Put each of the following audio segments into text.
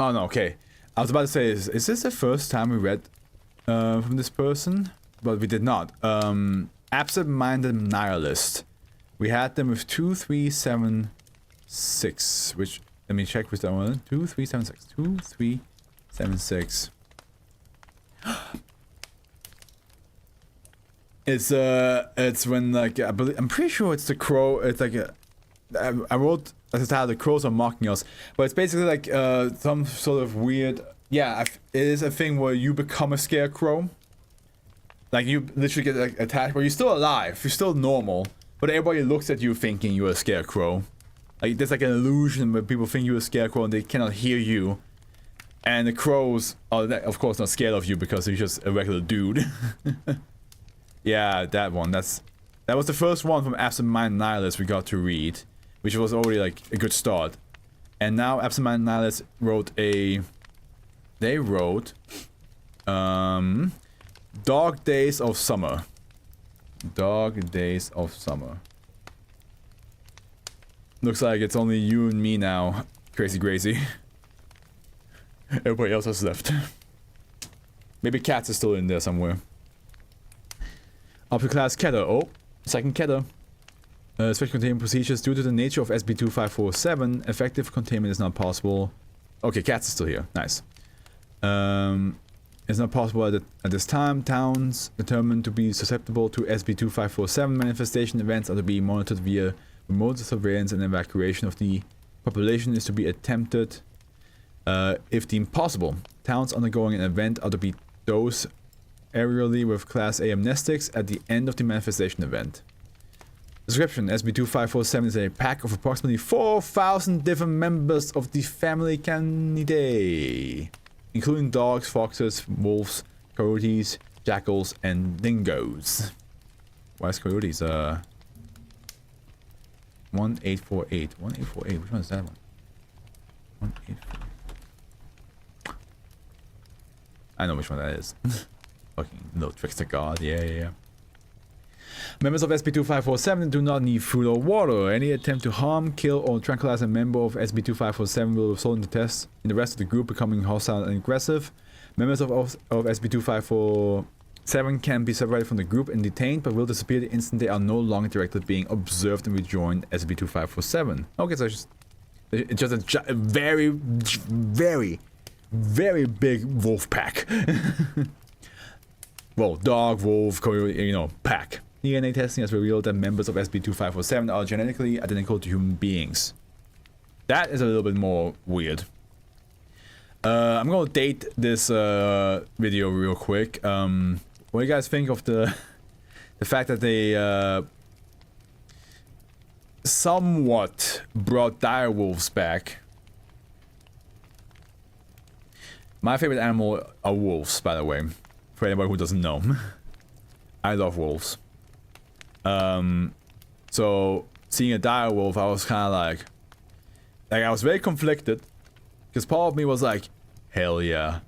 Oh no, okay. I was about to say, is this the first time we read from this person? But we did not. Absent-minded nihilist. We had them with 2376, which, let me check with that one. 2376. 2376. It's when, like, I'm pretty sure it's the crow. It's like I wrote as a title, the crows are mocking us, but it's basically like some sort of weird. Yeah, it is a thing where you become a scarecrow. Like you literally get like, attached, but you're still alive. You're still normal, but everybody looks at you thinking you're a scarecrow. Like there's like an illusion where people think you're a scarecrow and they cannot hear you. And the crows are, of course, not scared of you because you're just a regular dude. Yeah, that one. That was the first one from Absent-Minded Nihilist we got to read, which was already like a good start. And now Absent-Minded Nihilist wrote a. They wrote, Dog Days of Summer. Dog Days of Summer. Looks like it's only you and me now, Crazy Gracie. Everybody else has left. Maybe Cats is still in there somewhere. Upper class Keter. Oh, second Keter. Special containment procedures. Due to the nature of SB2547, effective containment is not possible. Okay, Cats is still here. Nice. It's not possible at this time. Towns determined to be susceptible to SB2547 manifestation events are to be monitored via remote surveillance, and evacuation of the population is to be attempted if deemed possible. Towns undergoing an event are to be dosed aerially with Class A amnestics at the end of the manifestation event. Description: SB2547 is a pack of approximately 4,000 different members of the family Canidae, including dogs, foxes, wolves, coyotes, jackals, and dingoes. Why is coyotes? 1848. 1848. Which one is that one? 1848. I know which one that is. Fucking little trickster god. Yeah. Members of SB2547 do not need food or water. Any attempt to harm, kill, or tranquilize a member of SB2547 will result in the rest of the group becoming hostile and aggressive. Members of SB2547 can be separated from the group and detained, but will disappear the instant they are no longer directly being observed and rejoin SB2547. Okay, so it's just a very, very, very big wolf pack. Well, dog, wolf, coyote, pack. DNA testing has revealed that members of SB2547 are genetically identical to human beings. That is a little bit more weird. I'm gonna date this video real quick. What do you guys think of the fact that they somewhat brought dire wolves back? My favorite animal are wolves, by the way. For anybody who doesn't know. I love wolves. So seeing a dire wolf, I was kind of like I was very conflicted, because part of me was like, hell yeah,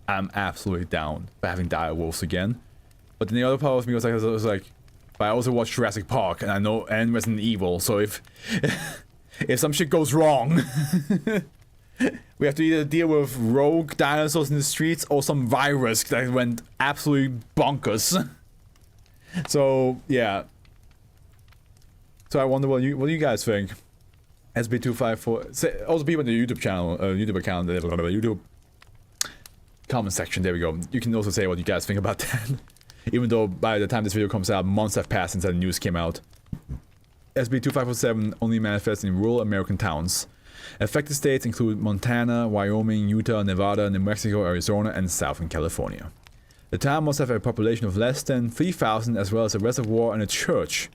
I'm absolutely down for having dire wolves again. But then the other part of me was like, but I also watched Jurassic Park and I know, and Resident Evil, so if some shit goes wrong, we have to either deal with rogue dinosaurs in the streets or some virus that went absolutely bonkers. So yeah. So I wonder what do you guys think? SB254. Also, people in the YouTube channel, YouTube account, YouTube comment section. There we go. You can also say what you guys think about that. Even though by the time this video comes out, months have passed since the news came out. SB2547 only manifests in rural American towns. Affected states include Montana, Wyoming, Utah, Nevada, New Mexico, Arizona, and Southern California. The town must have a population of less than 3,000, as well as a reservoir and a church.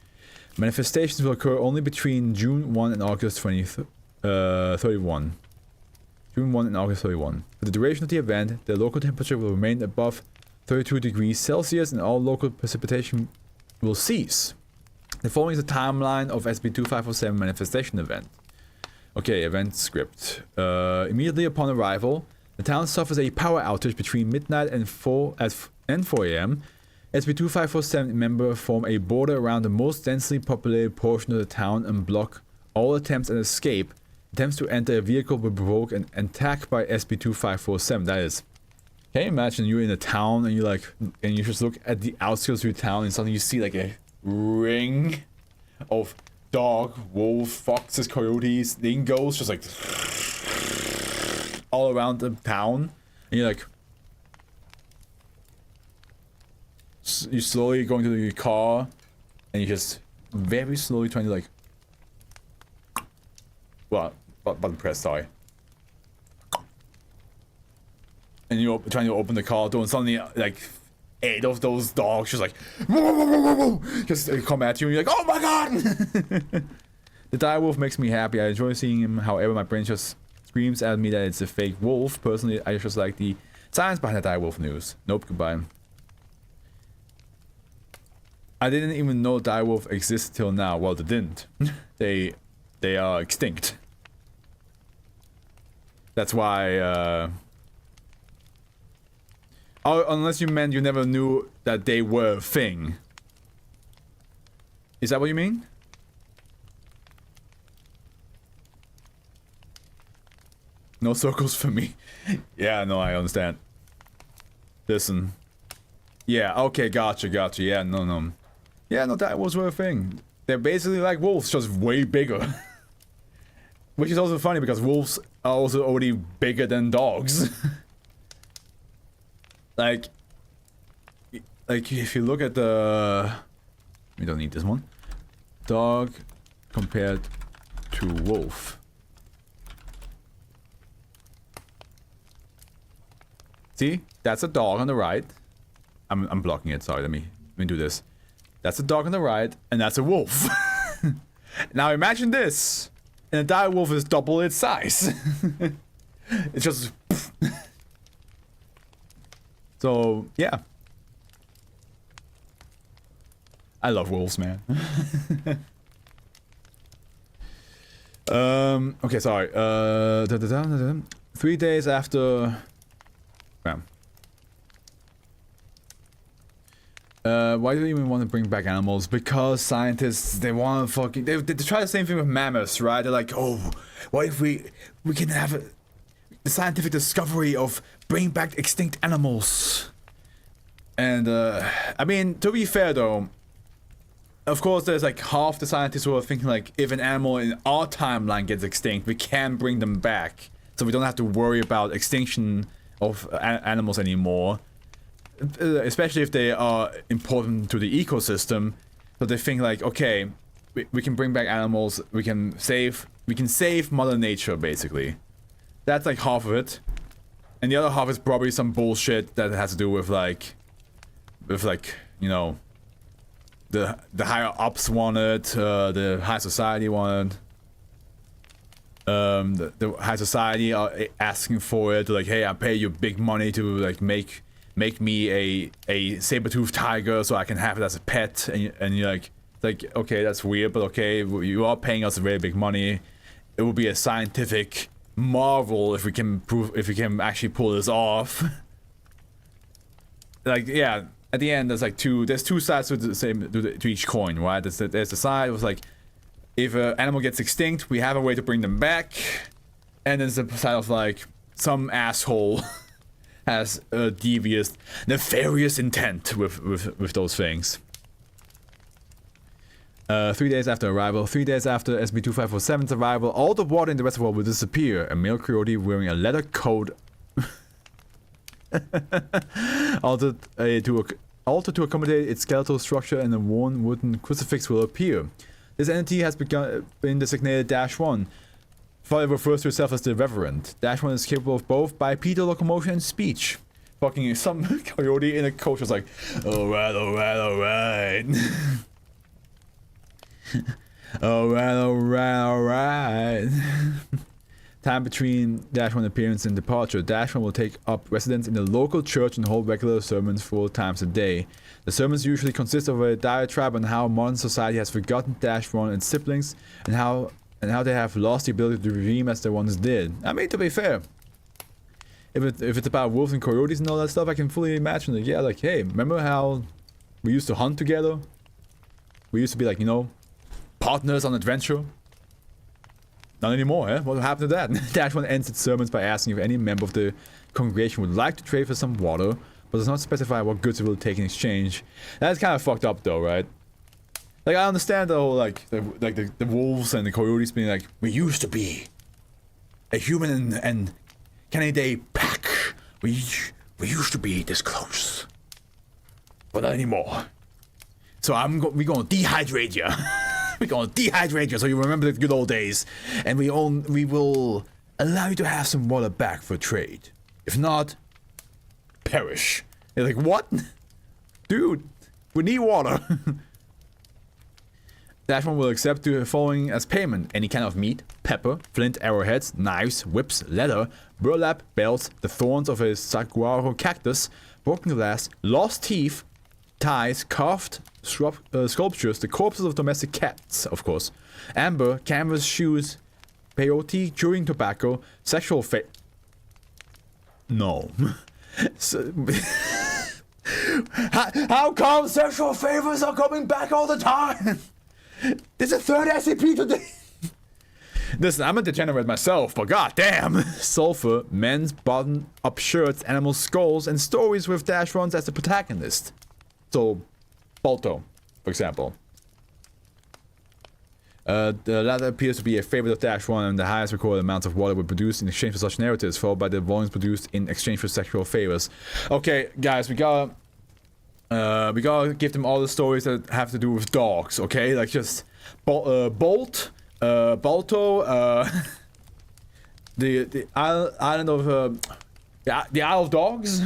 Manifestations will occur only between June 1 and August 31. June 1 and August 31. For the duration of the event, the local temperature will remain above 32 degrees Celsius and all local precipitation will cease. The following is a timeline of SB2547 manifestation event. Okay, event script. Immediately upon arrival, the town suffers a power outage between midnight and 4 a.m. SB2547 members form a border around the most densely populated portion of the town and block all attempts at escape Attempts to enter a vehicle will provoke an attack by SCP-2547. That is. Can you imagine you're in a town and you just look at the outskirts of your town and suddenly you see like a ring of dog, wolf, foxes, coyotes, dingoes just like all around the town, and you're like, you're slowly going to your car and you're just very slowly trying to like, well, button press, sorry. And you're trying to open the car door and suddenly like 8 of those dogs just like just come at you and you're like, oh my god. The direwolf makes me happy. I enjoy seeing him, however my brain just screams at me that it's a fake wolf. Personally, I just like the science behind the direwolf news. Nope, goodbye. I didn't even know direwolf existed till now. Well, they didn't. They are extinct. That's why oh, unless you meant you never knew that they were a thing. Is that what you mean? No circles for me. Yeah, no, I understand. Listen. Yeah, okay, gotcha. Yeah, no. Yeah, no, that was a thing. They're basically like wolves, just way bigger. Which is also funny because wolves are also already bigger than dogs. Like if you look at the... We don't need this one. Dog compared to wolf. See? That's a dog on the right. I'm blocking it, sorry, let me do this. That's a dog on the right, and that's a wolf. Now imagine this. And a dire wolf is double its size. It's just... So, yeah. I love wolves, man. Okay, sorry. 3 days after... Bam. Why do you even want to bring back animals? Because scientists, they want to fucking... They try the same thing with mammoths, right? They're like, oh, what if we can have the scientific discovery of bringing back extinct animals? And, I mean, to be fair though, of course there's like half the scientists who are thinking like, if an animal in our timeline gets extinct, we can bring them back. So we don't have to worry about extinction of animals anymore. Especially if they are important to the ecosystem. So they think like, okay, we can bring back animals, we can save Mother Nature, basically. That's like half of it. And the other half is probably some bullshit that has to do with like, you know, the higher ups want it, the high society want it. The high society are asking for it, like, hey, I pay you big money to like make me a saber-toothed tiger so I can have it as a pet, and you're like, okay, that's weird, but okay, you are paying us very big money. It will be a scientific marvel if we can actually pull this off. Like, yeah, at the end there's two sides to the same to each coin, right? There's the side was like, if an animal gets extinct, we have a way to bring them back, and there's the side of like, some asshole has a devious, nefarious intent with those things. 3 days after arrival, 3 days after SCP-2547's arrival, all the water in the reservoir will disappear. A male coyote wearing a leather coat altered to accommodate its skeletal structure, and a worn wooden crucifix will appear. This entity has been designated -1. It refers to itself as the Reverend. -1 is capable of both bipedal locomotion and speech. Fucking some coyote in a coach was like, alright. Alright. Time between -1 appearance and departure. -1 will take up residence in the local church and hold regular sermons 4 times a day. The sermons usually consist of a diatribe on how modern society has forgotten -1 and its siblings, and how they have lost the ability to dream as they once did. I mean, to be fair, if it's about wolves and coyotes and all that stuff, I can fully imagine it. Yeah, like, hey, remember how we used to hunt together? We used to be like, you know, partners on adventure. Not anymore, eh? What happened to that? Dash 1 ends its sermons by asking if any member of the congregation would like to trade for some water, but does not specify what goods it will take in exchange. That's kind of fucked up though, right? Like, I understand the whole, like, the wolves and the coyotes being like, we used to be a human and Canidae pack. We used to be this close. But not anymore. So we're gonna dehydrate you. We're gonna dehydrate you so you remember the good old days. And we will allow you to have some water back for trade. If not, perish. You're like, what? Dude, we need water. Dash 1 will accept the following as payment: any kind of meat, pepper, flint arrowheads, knives, whips, leather, burlap, belts, the thorns of a saguaro cactus, broken glass, lost teeth, ties, carved sculptures, the corpses of domestic cats, of course, amber, canvas shoes, peyote, chewing tobacco, sexual No. So, how come sexual favors are coming back all the time? There's a third SCP today. Listen, I'm a degenerate myself, but goddamn. Sulfur, men's button-up shirts, animal skulls, and stories with Dash 1s as the protagonist. So, Balto, for example. The latter appears to be a favorite of Dash 1, and the highest recorded amounts of water were produced in exchange for such narratives, followed by the volumes produced in exchange for sexual favors. Okay, guys, we gotta give them all the stories that have to do with dogs, okay? Like just Bolt, Balto, the island of the Isle of Dogs.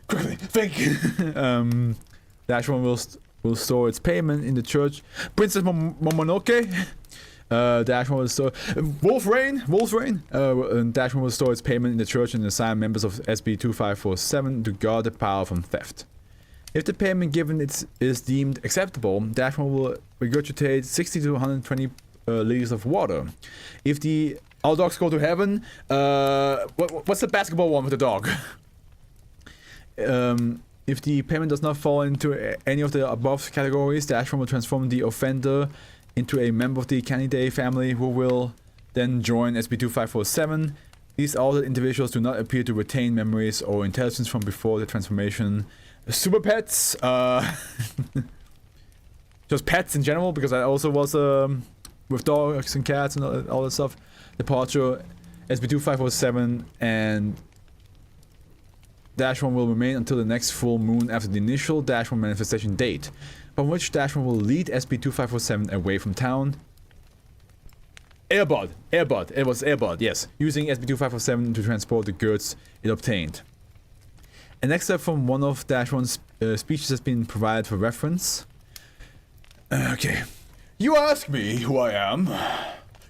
Quickly, think. Dash 1 will store its payment in the church. Princess Momonoke. Dash 1 will store Wolf Rain. Dash 1 will store its payment in the church and assign members of SCP-2547 to guard the power from theft. If the payment given is deemed acceptable, Dash 1 will regurgitate 60 to 120 liters of water. If all dogs go to heaven, what's the basketball one with the dog? If the payment does not fall into any of the above categories, Dash 1 will transform the offender into a member of the Canidae family who will then join SCP-2547. These altered individuals do not appear to retain memories or intelligence from before the transformation. Super pets, just pets in general, because I also was with dogs and cats and all that stuff. Departure, SCP-2547, and Dash 1 will remain until the next full moon after the initial Dash 1 manifestation date, from which Dash 1 will lead SCP-2547 away from town. Airbud, it was Airbud, yes, using SCP-2547 to transport the goods it obtained. An excerpt from one of Dash 1's speeches has been provided for reference. Okay. You ask me who I am.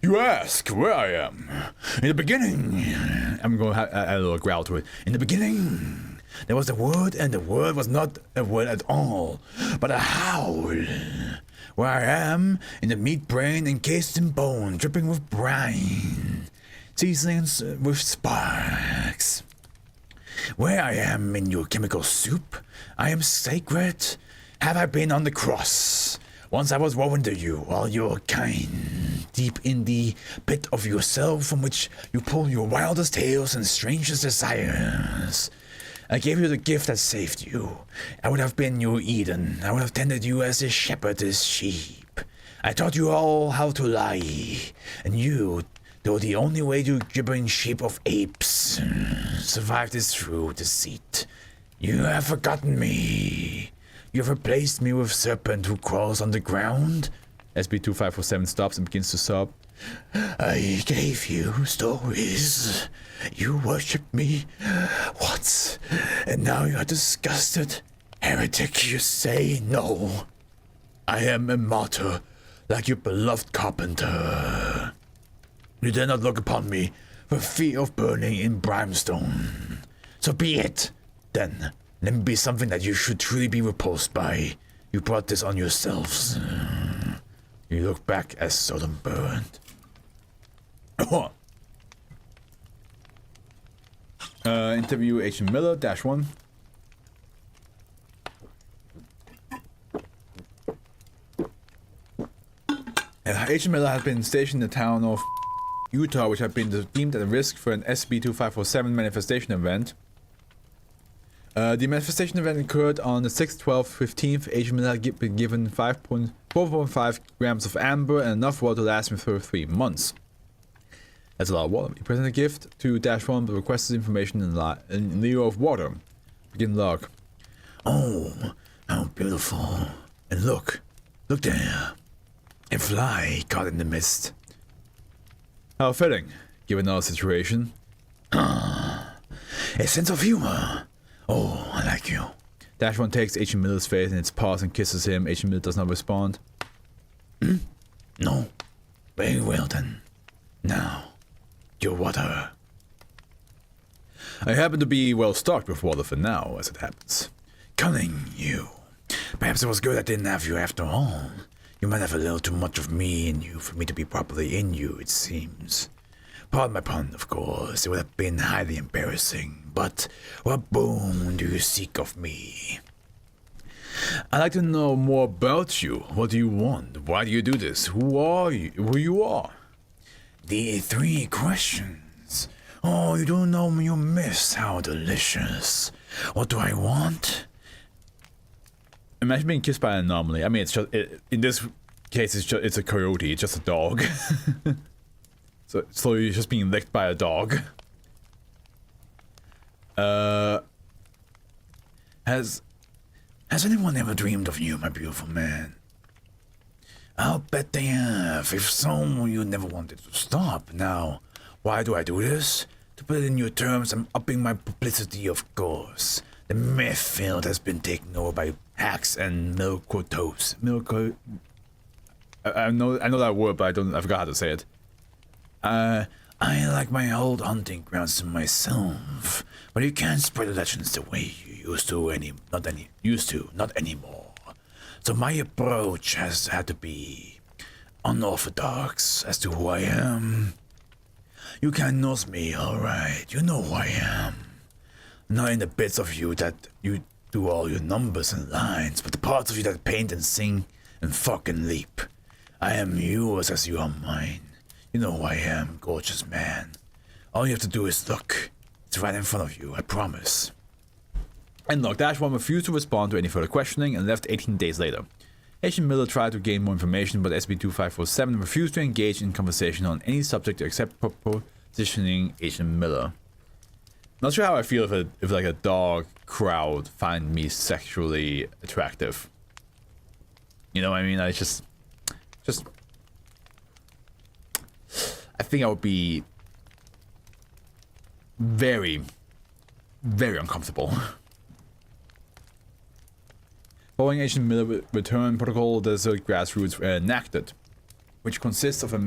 You ask where I am. In the beginning, I'm going to add a little growl to it. In the beginning, there was the word, and the word was not a word at all, but a howl. Where I am, in the meat brain encased in bone, dripping with brine, seasonings with sparks. Where I am in your chemical soup, I am sacred. Have I been on the cross? Once I was woven to you, all your kind, deep in the pit of yourself from which you pull your wildest tales and strangest desires. I gave you the gift that saved you. I would have been your Eden. I would have tended you as a shepherd his sheep. I taught you all how to lie, and you, though the only way to gibbering sheep of apes, survived is through deceit. You have forgotten me. You have replaced me with serpent who crawls on the ground. SCP-2547 stops and begins to sob. I gave you stories. You worshipped me once, and now you are disgusted. Heretic, you say no. I am a martyr, like your beloved carpenter. You dare not look upon me for fear of burning in brimstone. So be it, then. Let me be something that you should truly be repulsed by. You brought this on yourselves. You look back as Sodom burned. Interview Agent Miller, Dash 1. Agent Miller has been stationed in the town of Utah, which had been deemed at risk for an SCP-2547 manifestation event. The manifestation event occurred on the 6th, 12th, 15th. Agent Miller had been given 4.5 grams of amber and enough water to last him for 3 months. That's a lot of water. He presented a gift to -1 but requested information in lieu of water. Begin log. Oh, how beautiful. And look there. A fly caught in the mist. How fitting, given our situation. A sense of humor. Oh, I like you. -1 takes Agent Miller's face in its paws and kisses him. Agent Miller does not respond. No. Very well then. Now, your water. I happen to be well stocked with water for now, as it happens. Cunning, you. Perhaps it was good I didn't have you after all. You might have a little too much of me in you for me to be properly in you, it seems. Pardon my pun, of course. It would have been highly embarrassing. But what boon do you seek of me? I'd like to know more about you. What do you want? Why do you do this? Who are you? Who you are? The 3 questions. Oh, you don't know me, you miss. How delicious. What do I want? Imagine being kissed by an anomaly. I mean, it's just in this case, it's a coyote. It's just a dog. so you're just being licked by a dog. Has anyone ever dreamed of you, my beautiful man? I'll bet they have. If so, you never wanted to stop. Now, why do I do this? To put it in your terms, I'm upping my publicity, of course. The meth field has been taken over by hacks and milquetoes. I know that word, but I forgot how to say it. I like my old hunting grounds to myself, but you can't spread the legends the way you not anymore. So my approach has had to be unorthodox as to who I am. You can know me, alright. You know who I am. Not in the bits of you that you do all your numbers and lines, but the parts of you that paint and sing and fucking leap. I am yours as you are mine. You know who I am, gorgeous man. All you have to do is look. It's right in front of you, I promise. And look, -1 refused to respond to any further questioning and left 18 days later. Agent Miller tried to gain more information, but SCP-2547 refused to engage in conversation on any subject except propositioning Agent Miller. Not sure how I feel if like a dog crowd find me sexually attractive. You know what I mean? I just I think I would be very, very uncomfortable. Following Agent Miller return protocol, Desert Grassroots were enacted, which consists of a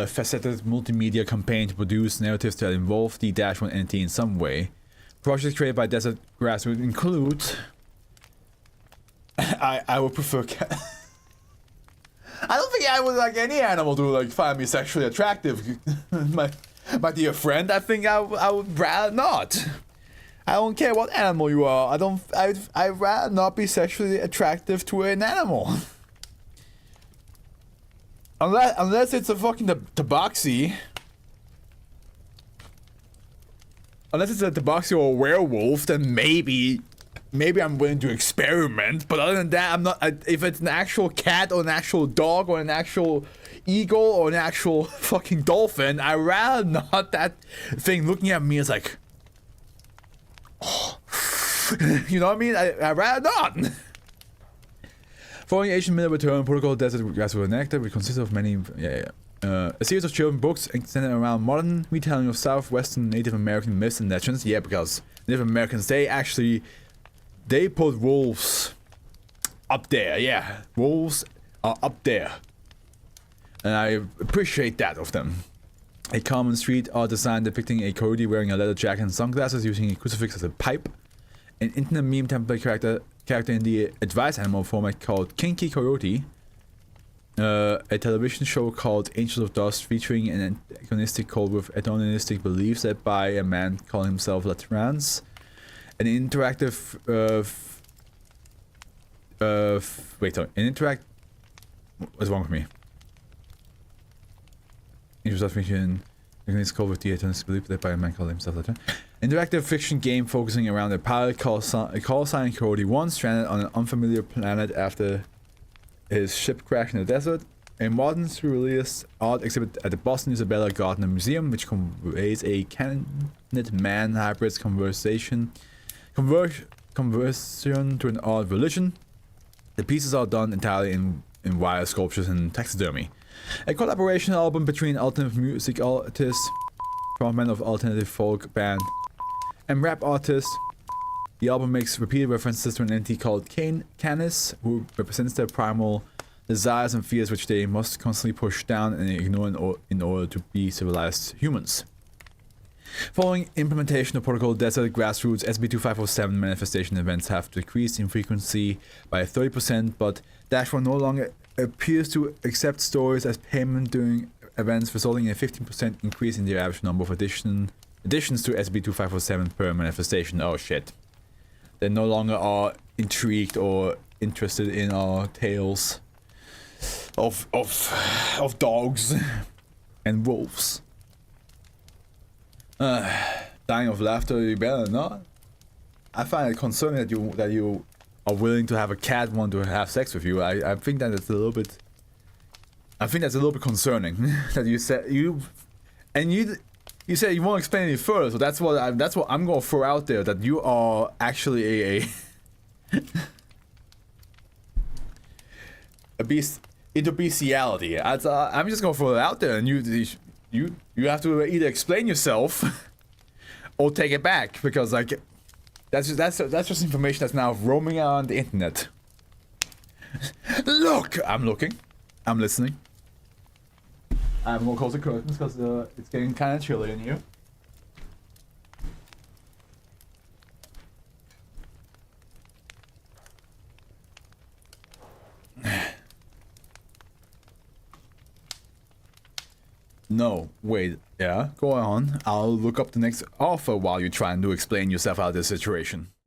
faceted multimedia campaign to produce narratives that involve the -1 entity in some way. Projects created by Desert Grassroots include... I would prefer cat. I don't think I would like any animal to like find me sexually attractive, my dear friend. I think I would rather not. I don't care what animal you are. I'd rather not be sexually attractive to an animal. Unless it's a fucking tabaxi. Unless it's a tabaxi or a werewolf, then maybe I'm willing to experiment. But other than that, I'm not. If it's an actual cat or an actual dog or an actual eagle or an actual fucking dolphin, I'd rather not that thing looking at me as like, oh. You know what I mean? I'd rather not. Following Agent Miller return protocol, Desert Grassroots enacted, which consists of many, a series of children's books centered around modern retelling of Southwestern Native American myths and legends. Yeah, because Native Americans, they put wolves up there. Yeah, wolves are up there, and I appreciate that of them. A common street art design depicting a coyote wearing a leather jacket and sunglasses, using a crucifix as a pipe. An internet meme template character in the advice animal format called Kinky Coyote. A television show called Angels of Dust, featuring an antagonistic cult with ethnonistic beliefs led by a man calling himself Latrans. An interactive what's wrong with me? fiction. It's called with the attorneys believed by a man called himself later. Interactive fiction game focusing around a pilot call sign Cody 1 stranded on an unfamiliar planet after his ship crashed in the desert. A modern surrealist art exhibit at the Boston Isabella Gardner Museum, which conveys a candid man hybrid's conversion to an art religion. The pieces are done entirely in wire sculptures and taxidermy. A collaboration album between alternative music artists, frontman of alternative folk band, and rap artists. The album makes repeated references to an entity called Canis, who represents their primal desires and fears which they must constantly push down and ignore in order to be civilized humans. Following implementation of Protocol Desert Grassroots, SCP-2507 manifestation events have decreased in frequency by 30%, but -1 no longer appears to accept stories as payment during events, resulting in a 15% increase in the average number of additions to SCP-2507 per manifestation. Oh shit. They no longer are intrigued or interested in our tales of dogs and wolves. Dying of laughter, you better not. I find it concerning that you are willing to have a cat want to have sex with you. I think that it's a little bit. I think that's a little bit concerning that you said you said you won't explain any further. So that's what I'm gonna throw out there, that you are actually a beast into bestiality. I'm just gonna throw it out there, and you have to either explain yourself or take it back, because like that's just information that's now roaming around the internet. Look, I'm looking, I'm listening. I'm gonna close the curtains because it's getting kind of chilly in here. No, wait, yeah, go on. I'll look up the next offer while you try and explain yourself out of this situation.